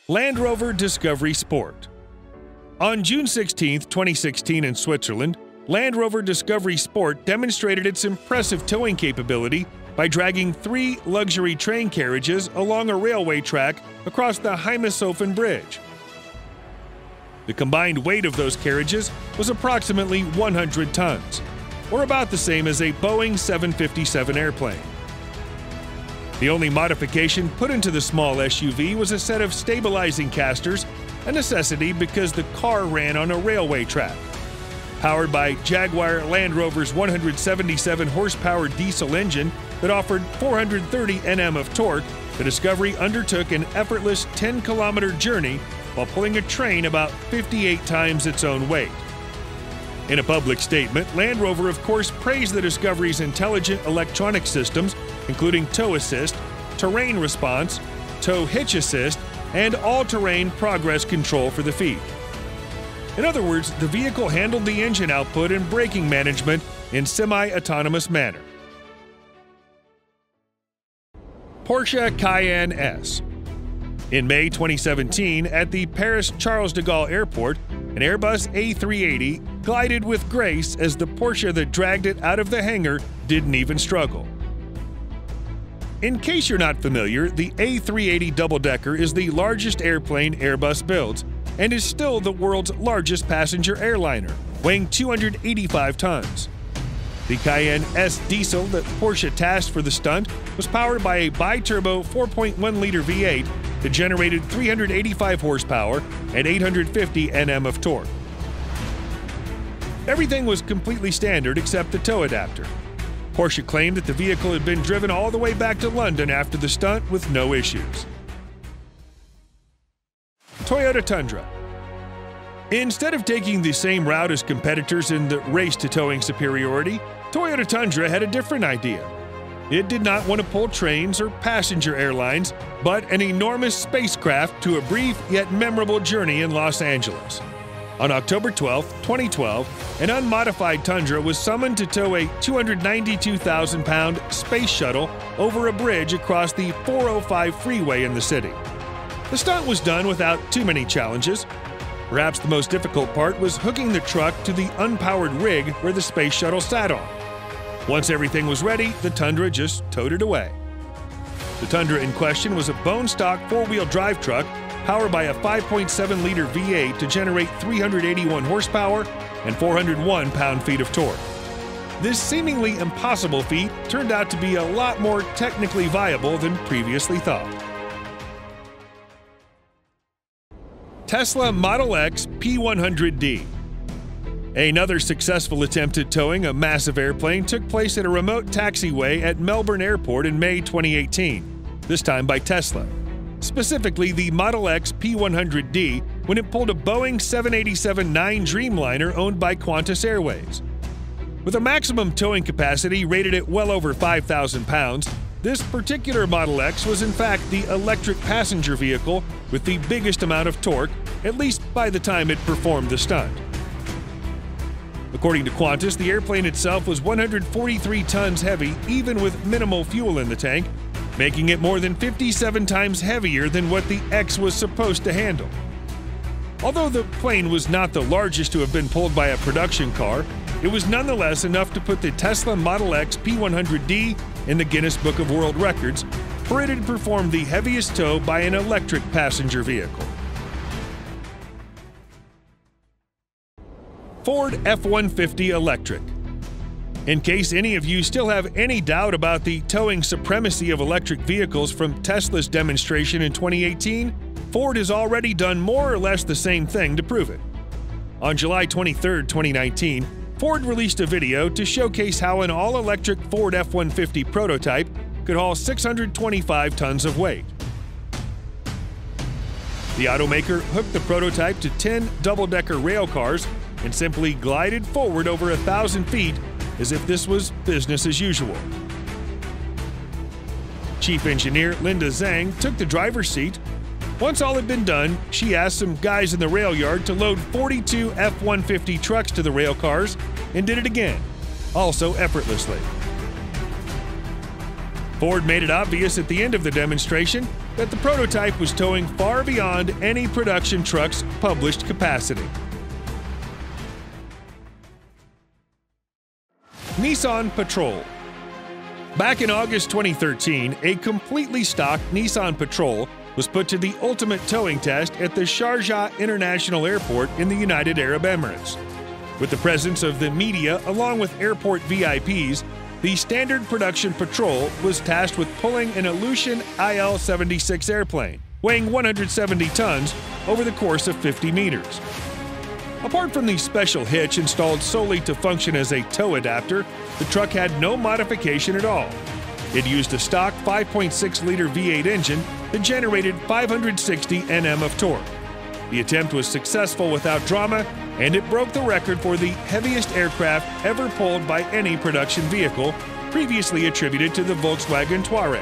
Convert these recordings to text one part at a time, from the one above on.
Land Rover Discovery Sport. On June 16, 2016 in Switzerland, Land Rover Discovery Sport demonstrated its impressive towing capability by dragging 3 luxury train carriages along a railway track across the Hemishofen Bridge. The combined weight of those carriages was approximately 100 tons, or about the same as a Boeing 757 airplane. The only modification put into the small SUV was a set of stabilizing casters, a necessity because the car ran on a railway track. Powered by Jaguar Land Rover's 177 horsepower diesel engine that offered 430 Nm of torque, the Discovery undertook an effortless 10-kilometer journey while pulling a train about 58 times its own weight. In a public statement, Land Rover of course praised the Discovery's intelligent electronic systems, including tow assist, terrain response, tow hitch assist, and all-terrain progress control for the feet. In other words, the vehicle handled the engine output and braking management in semi-autonomous manner. Porsche Cayenne S. In May 2017, at the Paris Charles de Gaulle Airport, an Airbus A380 glided with grace as the Porsche that dragged it out of the hangar didn't even struggle. In case you're not familiar, the A380 double-decker is the largest airplane Airbus builds and is still the world's largest passenger airliner, weighing 285 tons. The Cayenne S diesel that Porsche tasked for the stunt was powered by a bi-turbo 4.1-liter V8 that generated 385 horsepower and 850 Nm of torque. Everything was completely standard except the tow adapter. Porsche claimed that the vehicle had been driven all the way back to London after the stunt with no issues. Toyota Tundra. Instead of taking the same route as competitors in the race to towing superiority, Toyota Tundra had a different idea. It did not want to pull trains or passenger airlines, but an enormous spacecraft to a brief yet memorable journey in Los Angeles. On October 12, 2012, an unmodified Tundra was summoned to tow a 292,000-pound space shuttle over a bridge across the 405 freeway in the city. The stunt was done without too many challenges. Perhaps the most difficult part was hooking the truck to the unpowered rig where the space shuttle sat on. Once everything was ready, the Tundra just towed it away. The Tundra in question was a bone-stock four-wheel drive truck powered by a 5.7-liter V8 to generate 381 horsepower and 401 pound-feet of torque. This seemingly impossible feat turned out to be a lot more technically viable than previously thought. Tesla Model X P100D. Another successful attempt at towing a massive airplane took place at a remote taxiway at Melbourne Airport in May 2018, this time by Tesla. Specifically the Model X P100D when it pulled a Boeing 787-9 Dreamliner owned by Qantas Airways. With a maximum towing capacity rated at well over 5,000 pounds, this particular Model X was in fact the electric passenger vehicle with the biggest amount of torque, at least by the time it performed the stunt. According to Qantas, the airplane itself was 143 tons heavy even with minimal fuel in the tank, making it more than 57 times heavier than what the X was supposed to handle. Although the plane was not the largest to have been pulled by a production car, it was nonetheless enough to put the Tesla Model X P100D in the Guinness Book of World Records, for it had performed the heaviest tow by an electric passenger vehicle. Ford F-150 Electric. In case any of you still have any doubt about the towing supremacy of electric vehicles from Tesla's demonstration in 2018, Ford has already done more or less the same thing to prove it. On July 23, 2019, Ford released a video to showcase how an all-electric Ford F-150 prototype could haul 625 tons of weight. The automaker hooked the prototype to 10 double-decker rail cars and simply glided forward over 1,000 feet as if this was business as usual. Chief Engineer Linda Zhang took the driver's seat. Once all had been done, she asked some guys in the rail yard to load 42 F-150 trucks to the rail cars and did it again, also effortlessly. Ford made it obvious at the end of the demonstration that the prototype was towing far beyond any production truck's published capacity. Nissan Patrol. Back in August 2013, a completely stock Nissan Patrol was put to the ultimate towing test at the Sharjah International Airport in the United Arab Emirates. With the presence of the media along with airport VIPs, the standard production Patrol was tasked with pulling an Ilyushin IL-76 airplane, weighing 170 tons, over the course of 50 meters. Apart from the special hitch installed solely to function as a tow adapter, the truck had no modification at all. It used a stock 5.6-liter V8 engine that generated 560 Nm of torque. The attempt was successful without drama, and it broke the record for the heaviest aircraft ever pulled by any production vehicle, previously attributed to the Volkswagen Touareg.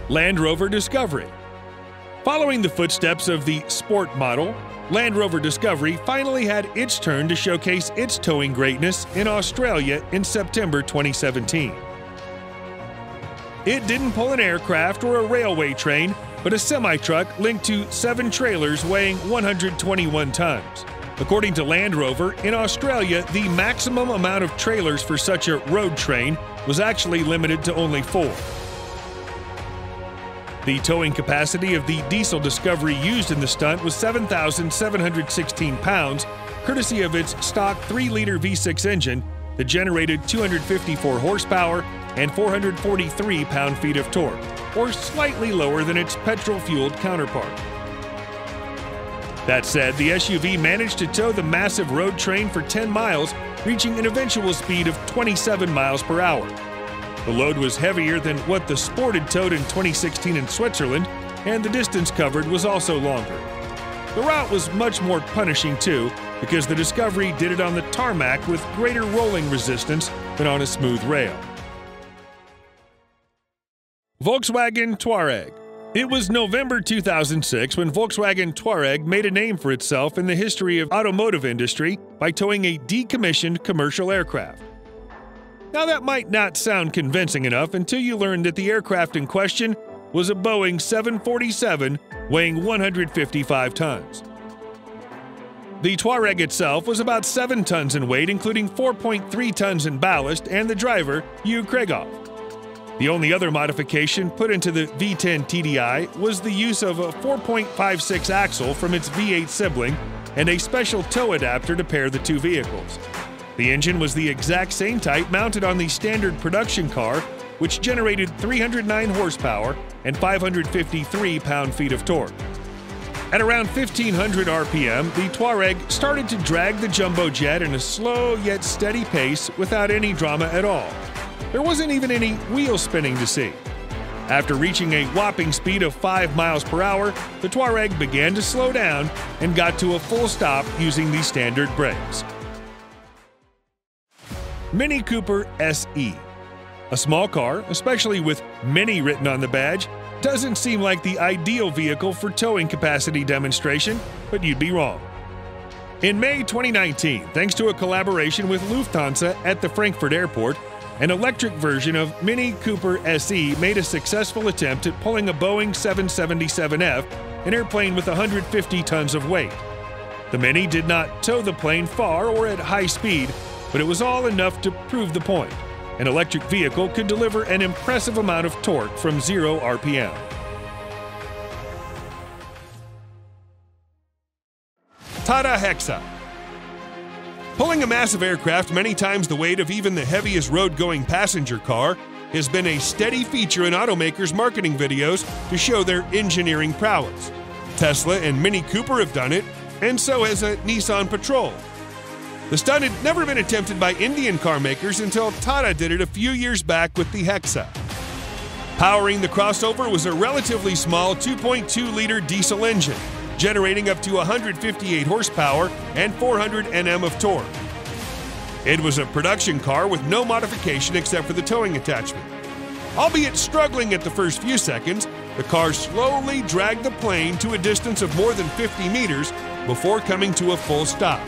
Land Rover Discovery. Following the footsteps of the Sport model, Land Rover Discovery finally had its turn to showcase its towing greatness in Australia in September 2017. It didn't pull an aircraft or a railway train, but a semi-truck linked to 7 trailers weighing 121 tons. According to Land Rover, in Australia, the maximum amount of trailers for such a road train was actually limited to only 4. The towing capacity of the diesel Discovery used in the stunt was 7,716 pounds, courtesy of its stock 3-liter V6 engine that generated 254 horsepower and 443 pound-feet of torque, or slightly lower than its petrol-fueled counterpart. That said, the SUV managed to tow the massive road train for 10 miles, reaching an eventual speed of 27 miles per hour. The load was heavier than what the Sport had towed in 2016 in Switzerland, and the distance covered was also longer. The route was much more punishing too, because the Discovery did it on the tarmac with greater rolling resistance than on a smooth rail. Volkswagen Touareg. It was November 2006 when Volkswagen Touareg made a name for itself in the history of automotive industry by towing a decommissioned commercial aircraft. Now that might not sound convincing enough until you learn that the aircraft in question was a Boeing 747 weighing 155 tons. The Touareg itself was about 7 tons in weight, including 4.3 tons in ballast, and the driver, Hugh Krieghoff. The only other modification put into the V10 TDI was the use of a 4.56 axle from its V8 sibling and a special tow adapter to pair the two vehicles. The engine was the exact same type mounted on the standard production car, which generated 309 horsepower and 553 pound-feet of torque. At around 1,500 RPM, the Touareg started to drag the jumbo jet in a slow yet steady pace without any drama at all. There wasn't even any wheel spinning to see. After reaching a whopping speed of 5 miles per hour, the Touareg began to slow down and got to a full stop using the standard brakes. Mini Cooper SE. A small car, especially with Mini written on the badge, doesn't seem like the ideal vehicle for towing capacity demonstration, but you'd be wrong. In May 2019, thanks to a collaboration with Lufthansa at the Frankfurt airport, an electric version of Mini Cooper SE made a successful attempt at pulling a Boeing 777F, an airplane with 150 tons of weight. The Mini did not tow the plane far or at high speed, but it was all enough to prove the point. An electric vehicle could deliver an impressive amount of torque from 0 RPM. Tata Hexa. Pulling a massive aircraft many times the weight of even the heaviest road-going passenger car has been a steady feature in automakers' marketing videos to show their engineering prowess. Tesla and Mini Cooper have done it, and so has a Nissan Patrol. The stunt had never been attempted by Indian car makers until Tata did it a few years back with the Hexa. Powering the crossover was a relatively small 2.2-liter diesel engine, generating up to 158 horsepower and 400 Nm of torque. It was a production car with no modification except for the towing attachment. Albeit struggling at the first few seconds, the car slowly dragged the plane to a distance of more than 50 meters before coming to a full stop.